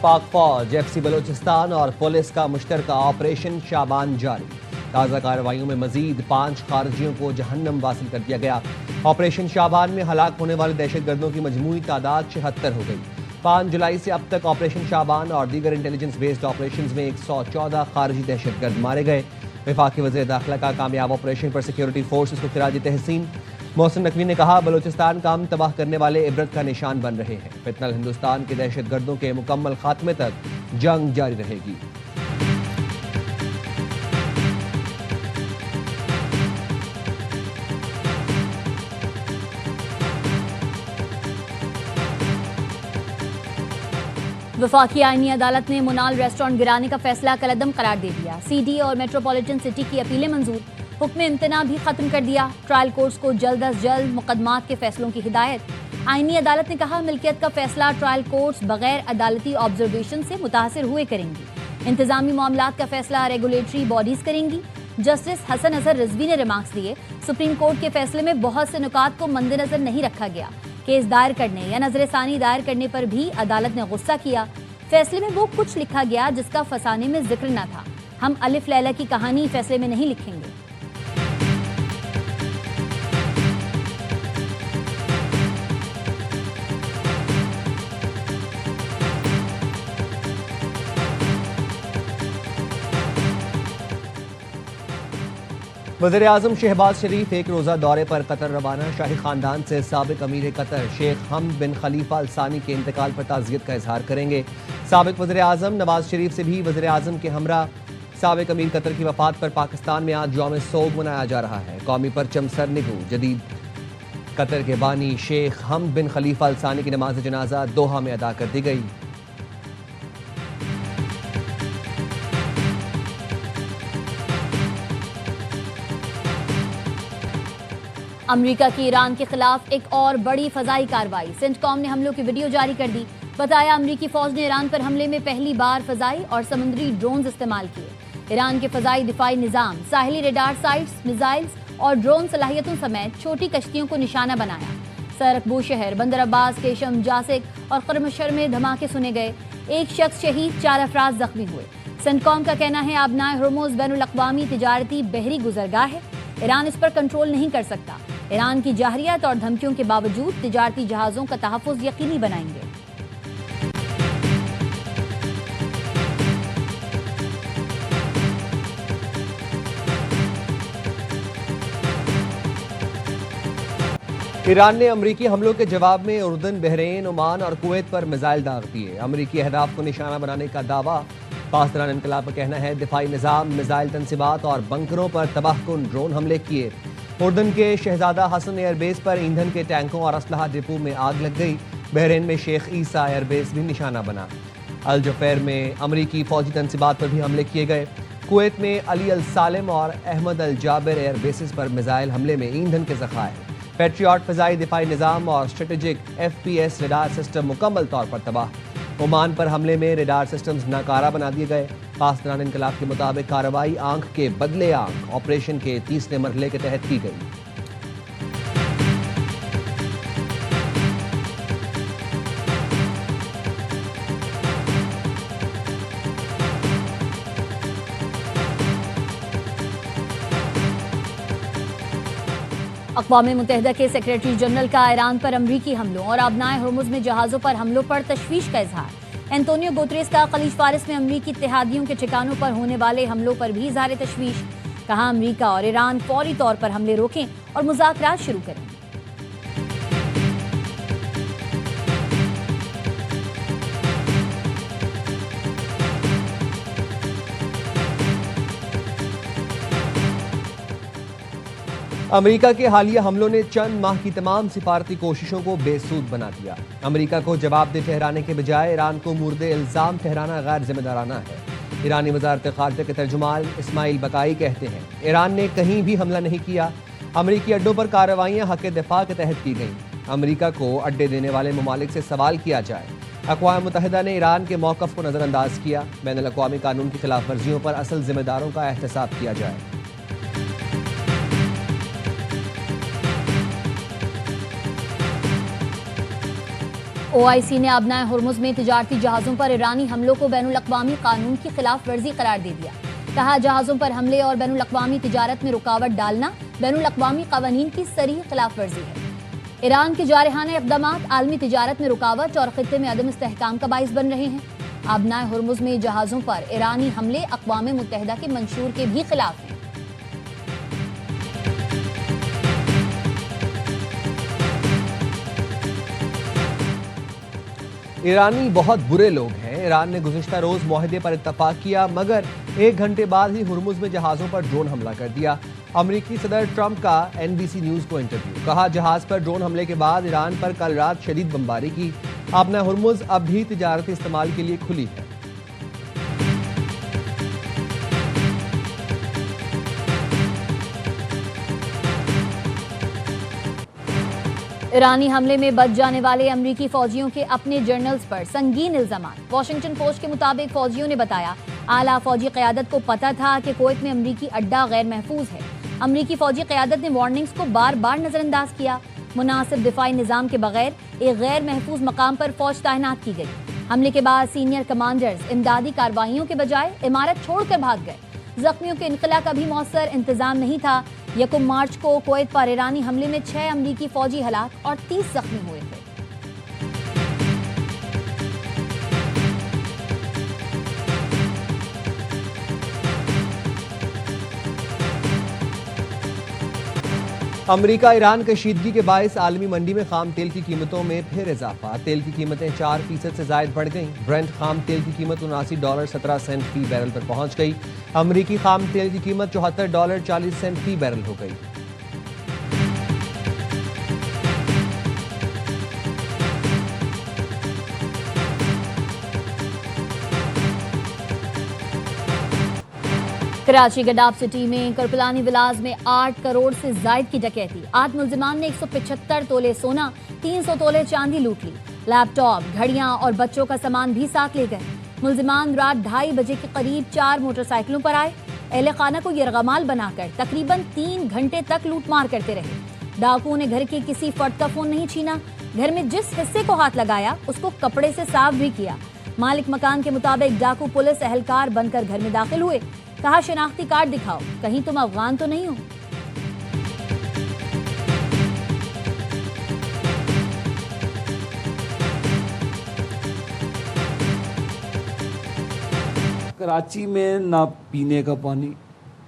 पाक फौज, एफसी बलोचिस्तान और पुलिस का मुश्तरका ऑपरेशन शाबान जारी। ताज़ा कार्रवाइयों में मजीद 5 खारजियों को जहन्नम वासिल कर दिया गया। ऑपरेशन शाबान में हलाक होने वाले दहशतगर्दों की मजमूई तादाद 76 हो गई। 5 जुलाई से अब तक ऑपरेशन शाबान और दीगर इंटेलिजेंस बेस्ड ऑपरेशन में 114 खारजी दहशतगर्द मारे गए। वफाकी वज़ीर दाखिला का कामयाब ऑपरेशन पर सिक्योरिटी फोर्सेस को खिराज तहसीन। मोहसिन नकवी ने कहा, बलोचिस्तान का अमन तबाह करने वाले इबरत का निशान बन रहे हैं। फितनल हिंदुस्तान के दहशतगर्दों के मुकम्मल खात्मे तक जंग जारी रहेगी। वफाकी आईनी अदालत ने मुनाल रेस्टोरेंट गिराने का फैसला कलअदम करार दे दिया। सीडी और मेट्रोपॉलिटन सिटी की अपीलें मंजूर, हुक्म इम्तना भी खत्म कर दिया। ट्रायल कोर्ट्स को जल्द अज जल्द मुकदमात के फैसलों की हिदायत। आईनी अदालत ने कहा, मिल्कियत का फैसला ट्रायल कोर्ट्स बगैर अदालती ऑब्जर्वेशन से मुतासिर हुए करेंगी। इंतजामी मामलात का फैसला रेगुलेटरी बॉडीज करेंगी। जस्टिस हसन अजहर रिजवी ने रिमार्क्स दिए, सुप्रीम कोर्ट के फैसले में बहुत से नुकात को मद्देनजर नहीं रखा गया। केस दायर करने या नजरसानी दायर करने पर भी अदालत ने गुस्सा किया। फैसले में वो कुछ लिखा गया जिसका फसाने में जिक्र न था। हम अलिफ लैला की कहानी फैसले में नहीं लिखेंगे। वज़ीर आज़म शहबाज शरीफ एक रोज़ा दौरे पर कतर रवाना। शाही खानदान से साबिक अमीर कतर शेख हमद बिन खलीफा अल सानी के इंतकाल पर ताज़ियत का इजहार करेंगे। साबिक वज़ीर आज़म नवाज शरीफ से भी वज़ीर आज़म के हमरा साबिक अमीर कतर की वफ़ात पर पाकिस्तान में आज यौम सोग मनाया जा रहा है। कौमी परचम सर निगू जदीद कतर के बानी शेख हमद बिन खलीफा अल सानी की नमाज जनाजा दोहा में अदा कर दी गई। अमेरिका की ईरान के खिलाफ एक और बड़ी फजाई कार्रवाई। सेंटकॉम ने हमलों की वीडियो जारी कर दी। बताया, अमेरिकी फौज ने ईरान पर हमले में पहली बार फजाई और समुद्री ड्रोन इस्तेमाल किए। ईरान के फजाई दिफाई निजाम, साहिली रेडार साइट्स, मिसाइल्स और ड्रोन सलाहियतों समेत छोटी कश्तियों को निशाना बनाया। सरकबू शहर, बंदर अब्बास, केशम, जासिक और खरमशर में धमाके सुने गए। एक शख्स शहीद, 4 अफराद जख्मी हुए। सेंटकॉम का कहना है, आबनाए हर्मुज़ बैनुल-अक़वामी तिजारती बहरी गुजरगाह है। ईरान इस पर कंट्रोल नहीं कर सकता। ईरान की जाहरियत और धमकियों के बावजूद तिजारती जहाज़ों का तहफ़्फ़ुज़ यकीनी बनाएंगे। ईरान ने अमरीकी हमलों के जवाब में उर्दन, बहरीन, ओमान और कुवैत पर मिसाइल दाग दिए। अमरीकी अहदाफ को निशाना बनाने का दावा। पासदारान इनकलाब का कहना है, दिफाई निज़ाम, मिसाइल तनसीबात और बंकरों पर तबाहकुन ड्रोन हमले किए। उर्दन के शहजादा हसन एयरबेस पर ईंधन के टैंकों और असलहा डिपो में आग लग गई। बहरीन में शेख ईसा एयरबेस भी निशाना बना। अल जुफैर में अमरीकी फौजी तनसीबात पर भी हमले किए गए। कुवैत में अली अल सालिम और अहमद अल जाबिर एयरबेसिस पर मिसाइल हमले में ईंधन के ज़खायर। पैट्रियट फ़ज़ाई दिफाई निज़ाम और स्ट्रेटेजिक FPS रेडार सिस्टम मुकम्मल तौर पर तबाह। ओमान पर हमले में रेडार सिस्टम्स नाकारा बना दिए गए। पासदारान इनकलाब के मुताबिक कार्रवाई आंख के बदले आंख ऑपरेशन के 3रे मरहले के तहत की गई। अक़वाम मुत्तहिदा के सेक्रेटरी जनरल का ईरान पर अमरीकी हमलों और आबनाए हर्मुज़ में जहाज़ों पर हमलों पर तशवीश का इजहार। एंटोनियो गुतरेस का खलीज फारिस में अमरीकी इत्तेहादियों के ठिकानों पर होने वाले हमलों पर भी इज़हार तशवीश। कहा, अमरीका और ईरान फौरी तौर पर हमले रोकें और मुज़ाकरात शुरू करें। अमेरिका के हालिया हमलों ने चंद माह की तमाम सिफारती कोशिशों को बेसूद बना दिया। अमेरिका को जवाबदेह ठहराने के बजाय ईरान को मुर्दे इल्ज़ाम ठहराना गैर जिम्मेदाराना है। ईरानी वज़ारत ख़ारिजा के तर्जुमान इस्माइल बकाई कहते हैं, ईरान ने कहीं भी हमला नहीं किया। अमरीकी अड्डों पर कार्रवाइयाँ हक़ दिफ़ा के तहत की गईं। अमरीका को अड्डे देने वाले ममालिक से सवाल किया जाए। अक़वाम मुत्तहिदा ने ईरान के मौक़िफ़ को नज़रअंदाज किया। बैनुल-अक़वामी कानून की खिलाफ वर्जियों पर असल जिम्मेदारों का एहतसाब किया जाए। OIC ने अबनाए हुर्मुज़ में तिजारती जहाज़ों पर ईरानी हमलों को बैनुल अक़वामी कानून की खिलाफ वर्जी करार दे दिया। कहा, जहाज़ों पर हमले और बैनुल अक़वामी तिजारत में रुकावट डालना बैनुल अक़वामी क़वानीन की सरीह खिलाफ वर्जी है। ईरान के जारहाना इक़दामात आलमी तिजारत में रुकावट और ख़ित्ते में अदम इस्तेहकाम का बाइस बन रहे हैं। अबनाए हुर्मुज़ में जहाज़ों पर ईरानी हमले अक़वाम मुत्तहिदा के मंशूर के भी खिलाफ हैं। ईरानी बहुत बुरे लोग हैं। ईरान ने गुज़िश्ता रोज़ मुआहदे पर इत्तफाक किया, मगर 1 घंटे बाद ही हुर्मुज़ में जहाज़ों पर ड्रोन हमला कर दिया। अमरीकी सदर ट्रंप का NBC न्यूज़ को इंटरव्यू। कहा, जहाज़ पर ड्रोन हमले के बाद ईरान पर कल रात शदीद बमबारी की। अपना हुर्मुज़ अब भी तिजारती इस्तेमाल के लिए खुली है। ईरानी हमले में बच जाने वाले अमरीकी फौजियों के अपने जर्नल्स पर संगीन इल्जाम। वॉशिंगटन पोस्ट के मुताबिक फौजियों ने बताया, आला फौजी क़यादत को पता था कि कुवैत में अमरीकी अड्डा गैर महफूज है। अमरीकी फौजी क़यादत ने वार्निंग्स को बार बार नजरअंदाज किया। मुनासिब दिफाई निज़ाम के बगैर एक गैर महफूज मकाम पर फौज तैनात की गई। हमले के बाद सीनियर कमांडर्स इमदादी कार्रवाइयों के बजाय इमारत छोड़कर भाग गए। जख्मियों के इनकला का भी मौसर इंतजाम नहीं था। 1 मार्च को कुवैत पर ईरानी हमले में 6 अमरीकी फौजी हलाक और 30 जख्मी हुए थे। अमरीका ईरान कशीदगी के बायस आलमी मंडी में खाम तेल की कीमतों में फिर इजाफा। तेल की कीमतें 4% से जायद बढ़ गईं। ब्रेंट खाम तेल की कीमत $79.17 फी बैरल पर पहुंच गई। अमरीकी खाम तेल की कीमत $74.40 फी बैरल हो गई। कराची गडाफ सिटी में करपलानी विलाज में 8 करोड़ से जायद की डकैती। 8 मुल्जिमान ने 175 तोले सोना, 300 तोले चांदी लूट ली। लैपटॉप, घड़ियां और बच्चों का सामान भी साथ ले गए। मुल्जिमान रात 2:30 बजे के करीब 4 मोटरसाइकिलों पर आए। अहले खाना को यरगमाल बनाकर तकरीबन 3 घंटे तक लूटमार करते रहे। डाकुओं ने घर के किसी फर्द का फोन नहीं छीना। घर में जिस हिस्से को हाथ लगाया उसको कपड़े से साफ भी किया। मालिक मकान के मुताबिक डाकू पुलिस एहलकार बनकर घर में दाखिल हुए। कहा, शनाख्ती कार्ड दिखाओ, कहीं तुम अफगान तो नहीं हो। कराची में ना पीने का पानी,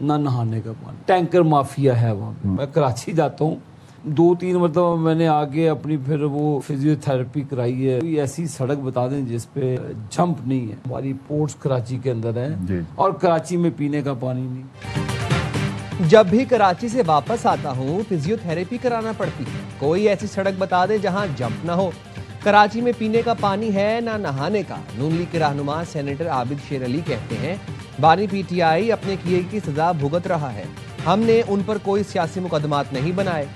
ना नहाने का पानी, टैंकर माफिया है वहाँ पे। मैं कराची जाता हूँ, 2-3 मतलब मैंने आगे अपनी फिर वो फिजियोथेरेपी कराई है। कोई ऐसी सड़क बता दें जिस पे जंप नहीं है। हमारी पोर्ट्स कराची के अंदर है और कराची में पीने का पानी नहीं। जब भी कराची से वापस आता हूँ फिजियोथेरेपी कराना पड़ती है। कोई ऐसी सड़क बता दे जहाँ जंप ना हो। कराची में पीने का पानी है ना नहाने का। नून लीग के रहनुमा सेनेटर आबिद शेर अली कहते हैं, बानी PTI अपने किए की सजा भुगत रहा है। हमने उन पर कोई सियासी मुकदमात नहीं बनाए।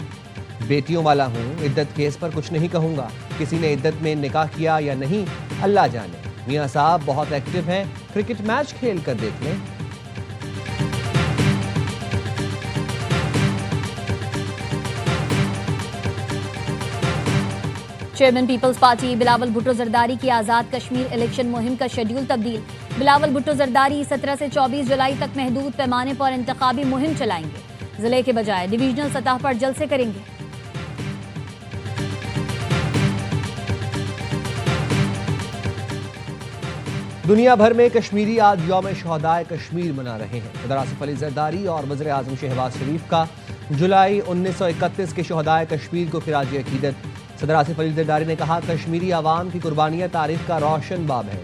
बेटियों वाला हूँ, इद्दत केस पर कुछ नहीं कहूँगा। किसी ने इद्दत में निकाह किया या नहीं, अल्लाह जाने। मियाँ साहब बहुत एक्टिव हैं, क्रिकेट मैच खेल कर देख लें। Chairman Peoples Party Bilawal Bhutto Zardari की आज़ाद कश्मीर इलेक्शन मुहिम का शेड्यूल तब्दील। बिलावल भुट्टो जरदारी 17 से 24 जुलाई तक महदूद पैमाने पर इंतखाबी मुहिम चलाएंगे। जिले के बजाय डिवीजनल सतह पर जलसे करेंगे। दुनिया भर में कश्मीरी आज यौम शहदाए कश्मीर मना रहे हैं। सदर आसिफ अली जरदारी और वज़ीर आज़म शहबाज शरीफ का जुलाई 1931 के शहदाए कश्मीर को खिराज अकीदत। सदर आसिफ अली जरदारी ने कहा, कश्मीरी अवाम की कुर्बानियाँ तारीख का रोशन बाब है।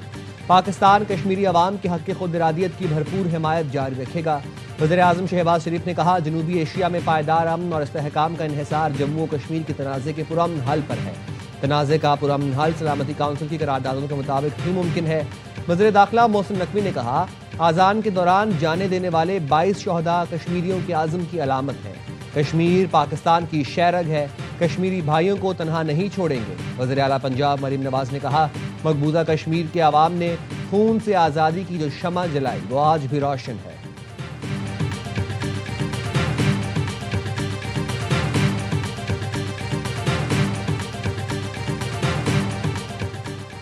पाकिस्तान कश्मीरी अवाम के हक़ खुद इरादियत की भरपूर हिमायत जारी रखेगा। वज़ीर आज़म शहबाज शरीफ ने कहा, जनूबी एशिया में पायदार अमन और इस्तेहकाम का इन्हिसार जम्मू और कश्मीर के तनाज़े के पुरअमन हल पर है। तनाज़े का पुरअमन हल सलामती काउंसिल की करारदादों के मुताबिक ही मुमकिन है। वज़ीर दाखिला मोहसिन नकवी ने कहा, आज़ान के दौरान जाने देने वाले 22 शहदा कश्मीरियों के आज़म की अलामत है। कश्मीर पाकिस्तान की शहरग है। कश्मीरी भाइयों को तनहा नहीं छोड़ेंगे। वज़ीर आला पंजाब मरीम नवाज ने कहा, मकबूजा कश्मीर के अवाम ने खून से आज़ादी की जो शमा जलाई वो आज भी रोशन है।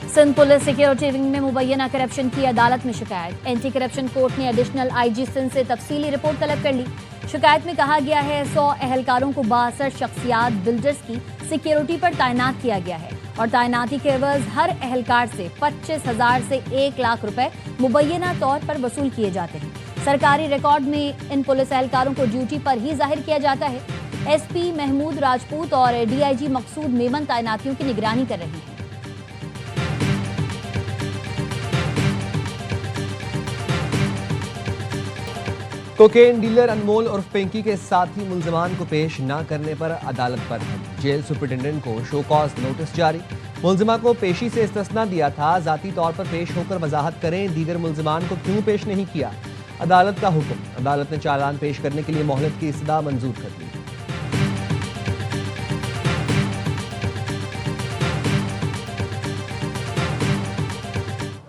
सिंध पुलिस सिक्योरिटी विंग में मुबैना करप्शन की अदालत में शिकायत। एंटी करप्शन कोर्ट ने एडिशनल आईजी सिंध से तफसीली रिपोर्ट तलब कर ली। शिकायत में कहा गया है 100 अहलकारों को 62 शख्सियात बिल्डर्स की सिक्योरिटी पर तैनात किया गया है और तैनाती के एवज हर अहलकार से 25,000 से 1 लाख रुपए मुबैना तौर पर वसूल किए जाते हैं। सरकारी रिकॉर्ड में इन पुलिस एहलकारों को ड्यूटी पर ही जाहिर किया जाता है। एसपी महमूद राजपूत और डीआईजी मकसूद मेमन तैनातियों की निगरानी कर रहे हैं। कोकेन डीलर अनमोल उर्फ पिंकी के साथी मुल्जिमान को पेश न करने पर अदालत पर जेल सुपरिटेंडेंट को शो कॉज नोटिस जारी। मुल्जिमा को पेशी से इस्तिस्ना दिया था, जाती तौर पर पेश होकर वजाहत करें दीगर मुल्जिमान को क्यों पेश नहीं किया। अदालत का हुक्म। अदालत ने चालान पेश करने के लिए मोहलत की इस्तदा मंजूर कर ली।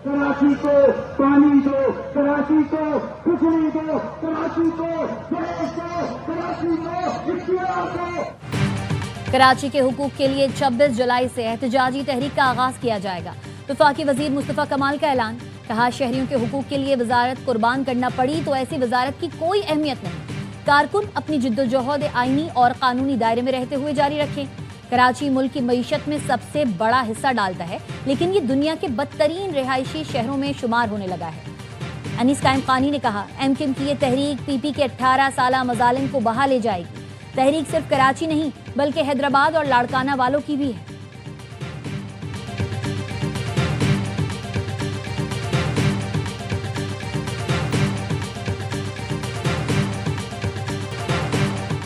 कराची को पानी दो, कराची को बिजली दो, कराची को गैस दो, कराची को इख्तियार दो। कराची के हुकूक के लिए 26 जुलाई से एहतजाजी तहरीक का आगाज किया जाएगा। वफाकी वजीर मुस्तफा कमाल का ऐलान। कहा, शहरियों के हुकूक के लिए वजारत कुर्बान करना पड़ी तो ऐसी वजारत की कोई अहमियत नहीं। कारकुन अपनी जिद्दोजहद आईनी और कानूनी दायरे में रहते हुए जारी रखें। कराची मुल्क की मईशत में सबसे बड़ा हिस्सा डालता है, लेकिन ये दुनिया के बदतरीन रिहायशी शहरों में शुमार होने लगा है। अनीस कायम खानी ने कहा, एमकिम की ये तहरीक पीपी के 18 साला मजालिम को बहा ले जाएगी। तहरीक सिर्फ कराची नहीं बल्कि हैदराबाद और लाड़काना वालों की भी है।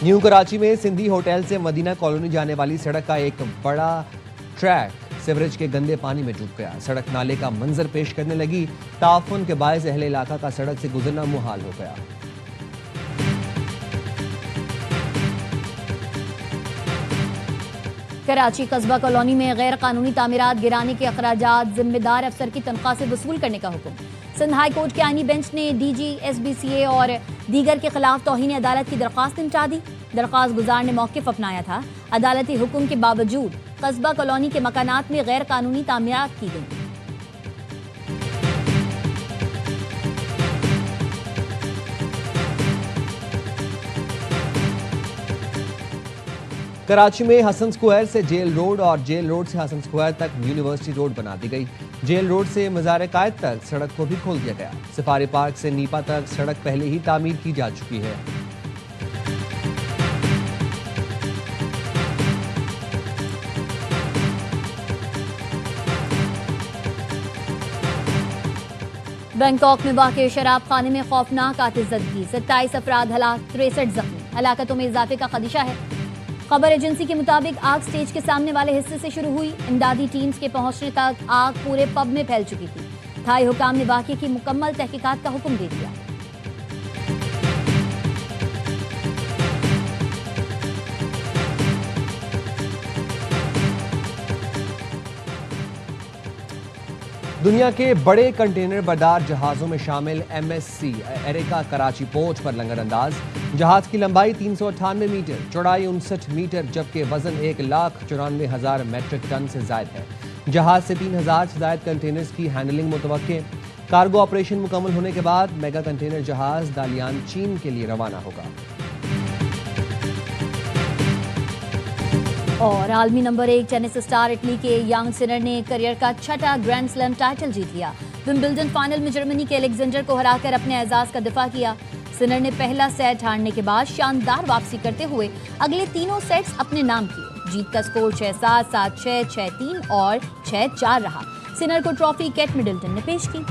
न्यू कराची में सिंधी होटल से मदीना कॉलोनी जाने वाली सड़क का एक बड़ा ट्रैक सीवरेज के गंदे पानी में डूब गया। सड़क नाले का मंजर पेश करने लगी। ताफुन के बायस अहले इलाका का सड़क से गुजरना मुहाल हो गया। कराची कस्बा कॉलोनी में गैर कानूनी तामीरात गिराने के अखराजात जिम्मेदार अफसर की तनख्वाह से वसूल करने का हुक्म। सिंध हाई कोर्ट के आईनी बेंच ने डीजी, एसबीसीए और दीगर के खिलाफ तौहीन अदालत की दरख्वास्त निपटा दी। दरख्वास्त गुजार ने मौक़िफ़ अपनाया था। अदालती हुक्म के बावजूद कस्बा कॉलोनी के मकानात में गैर कानूनी तामीरात की गई। कराची में हसन स्क्वायर से जेल रोड और जेल रोड से हसन स्क्वायर तक यूनिवर्सिटी रोड बना दी गई। जेल रोड से मज़ार कायद तक सड़क को भी खोल दिया गया। सफारी पार्क से नीपा तक सड़क पहले ही तामीर की जा चुकी है। बैंकॉक में वाक़े शराब खाने में खौफनाक आतिशज़दगी, 27 अफराद हलाक, 63 जख्मी। हलाकतों में इजाफे का खदशा है। खबर एजेंसी के मुताबिक आग स्टेज के सामने वाले हिस्से से शुरू हुई। इमदादी टीम्स के पहुंचने तक आग पूरे पब में फैल चुकी थी। थाई हुकाम ने वाक़े की मुकम्मल तहकीकात का हुक्म दे दिया। दुनिया के बड़े कंटेनर बरदार जहाज़ों में शामिल MSC एरिका कराची पोर्ट पर लंगर अंदाज। जहाज की लंबाई 398 मीटर, चौड़ाई 59 मीटर, जबकि वजन 1,94,000 मेट्रिक टन से जायद है। जहाज से 3,000 से जायद कंटेनर्स की हैंडलिंग मुतवक्के। कार्गो ऑपरेशन मुकम्मल होने के बाद मेगा कंटेनर जहाज दालियान चीन के लिए रवाना होगा। और आलमी नंबर 1 टेनिस स्टार इटली के यांग सिनर ने करियर का 6ठा ग्रैंड स्लैम टाइटल जीत लिया। विंबलडन फाइनल में जर्मनी के अलेक्जेंडर को हराकर अपने एजाज का दिफा किया। सिनर ने पहला सेट हारने के बाद शानदार वापसी करते हुए अगले तीनों सेट्स अपने नाम किए। जीत का स्कोर 6-7, 7-6, 6-3 और 6-4 रहा। सिनर को ट्रॉफी केट मिडल्टन ने पेश की।